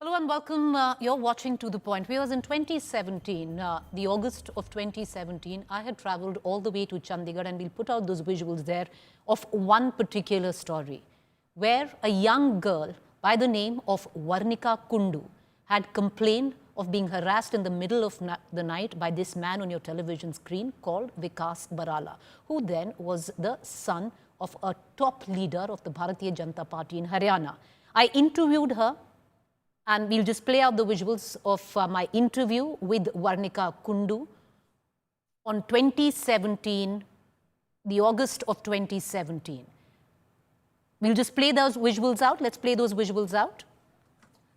Hello and welcome. You're watching To The Point. We was in 2017, the August of 2017. I had traveled all the way to Chandigarh, and we'll put out those visuals there of one particular story where a young girl by the name of Varnika Kundu had complained of being harassed in the middle of the night by this man on your television screen called Vikas Barala, who then was the son of a top leader of the Bharatiya Janata Party in Haryana. I interviewed her, and we'll just play out the visuals of my interview with Varnika Kundu on 2017, the August of 2017. We'll just play those visuals out. Let's play those visuals out.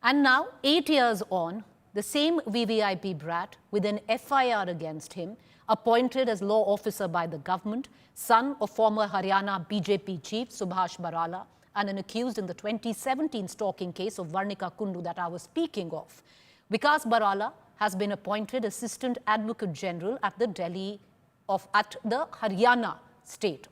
And now, 8 years on, the same VVIP brat with an FIR against him, appointed as law officer by the government, son of former Haryana BJP chief Subhash Barala, and an accused in the 2017 stalking case of Varnika Kundu that I was speaking of. Vikas Barala has been appointed Assistant Advocate General at the Haryana state.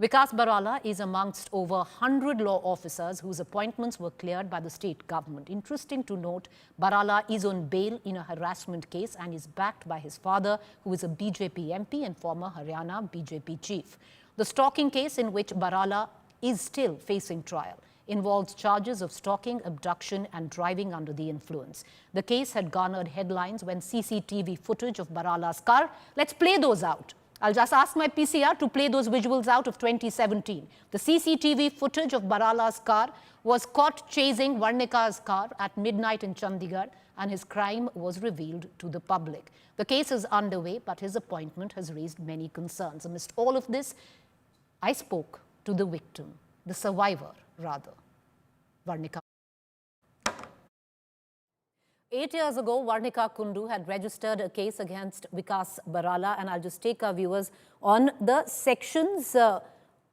Vikas Barala is amongst over 100 law officers whose appointments were cleared by the state government. Interesting to note, Barala is on bail in a harassment case and is backed by his father, who is a BJP MP and former Haryana BJP chief. The stalking case, in which Barala is still facing trial, involves charges of stalking, abduction and driving under the influence. The case had garnered headlines when CCTV footage of Barala's car. Let's play those out. I'll just ask my PCR to play those visuals out of 2017. The CCTV footage of Barala's car was caught chasing Varnika's car at midnight in Chandigarh, and his crime was revealed to the public. The case is underway, but his appointment has raised many concerns. Amidst all of this, I spoke to the victim, the survivor rather, Varnika. 8 years ago, Varnika Kundu had registered a case against Vikas Barala, and I'll just take our viewers on the sections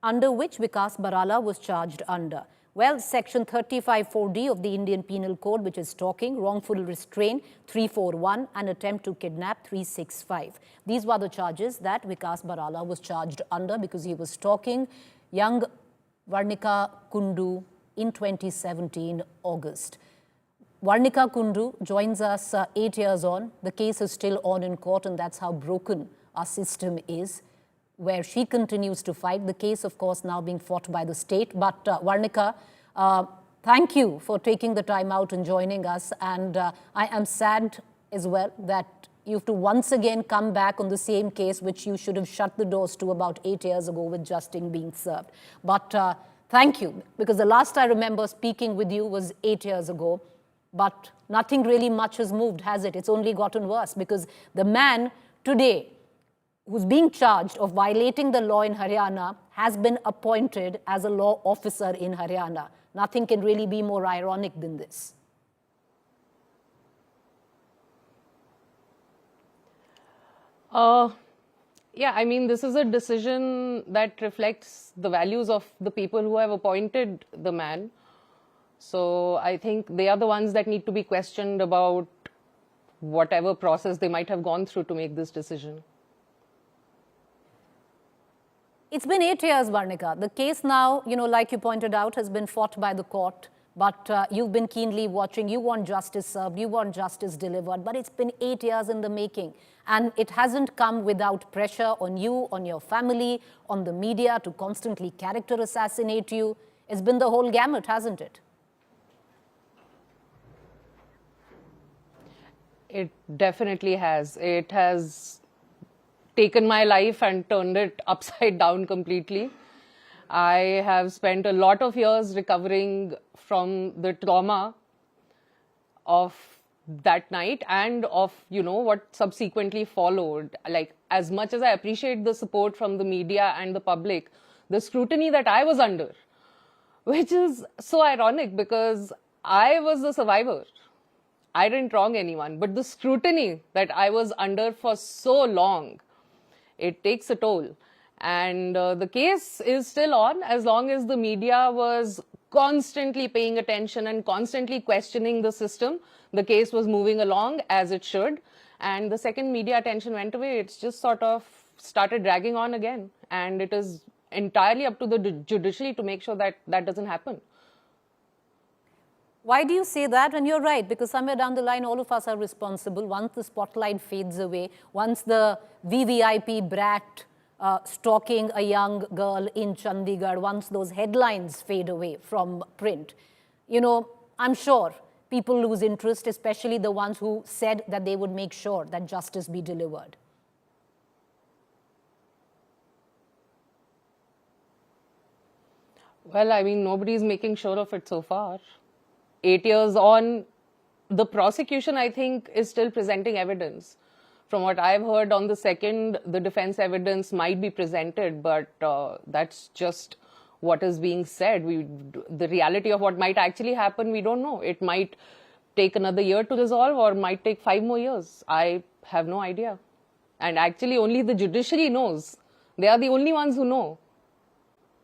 under which Vikas Barala was charged under. Well, Section 35(4)(d) of the Indian Penal Code, which is stalking, wrongful restraint 341, and attempt to kidnap 365. These were the charges that Vikas Barala was charged under because he was stalking young Varnika Kundu in 2017 August. Varnika Kundu joins us 8 years on. The case is still on in court, and that's how broken our system is, where she continues to fight. The case, of course, now being fought by the state. But Varnika, thank you for taking the time out and joining us. And I am sad as well that you have to once again come back on the same case, which you should have shut the doors to about 8 years ago with justice being served. But thank you, because the last I remember speaking with you was 8 years ago. But nothing really much has moved, has it? It's only gotten worse, because the man today who's being charged of violating the law in Haryana has been appointed as a law officer in Haryana. Nothing can really be more ironic than this. Yeah, I mean, this is a decision that reflects the values of the people who have appointed the man. So I think they are the ones that need to be questioned about whatever process they might have gone through to make this decision. It's been 8 years, Varnika. The case now, like you pointed out, has been fought by the court. But you've been keenly watching. You want justice served. You want justice delivered. But it's been 8 years in the making. And it hasn't come without pressure on you, on your family, on the media to constantly character assassinate you. It's been the whole gamut, hasn't it? It definitely has. It has taken my life and turned it upside down completely. I have spent a lot of years recovering from the trauma of that night and of, what subsequently followed. Like, as much as I appreciate the support from the media and the public, the scrutiny that I was under, which is so ironic because I was the survivor. I didn't wrong anyone, but the scrutiny that I was under for so long, it takes a toll. And the case is still on as long as the media was constantly paying attention and constantly questioning the system. The case was moving along as it should. And the second media attention went away, it's just sort of started dragging on again. And it is entirely up to the judiciary to make sure that that doesn't happen. Why do you say that? And you're right, because somewhere down the line, all of us are responsible. Once the spotlight fades away, once the VVIP brat stalking a young girl in Chandigarh, once those headlines fade away from print, you know, I'm sure people lose interest, especially the ones who said that they would make sure that justice be delivered. Well, I mean, nobody's making sure of it so far. 8 years on, the prosecution, I think, is still presenting evidence. From what I've heard, on the 2nd, the defense evidence might be presented, but that's just what is being said. The reality of what might actually happen, we don't know. It might take another year to resolve or might take 5 more years. I have no idea. And actually, only the judiciary knows. They are the only ones who know.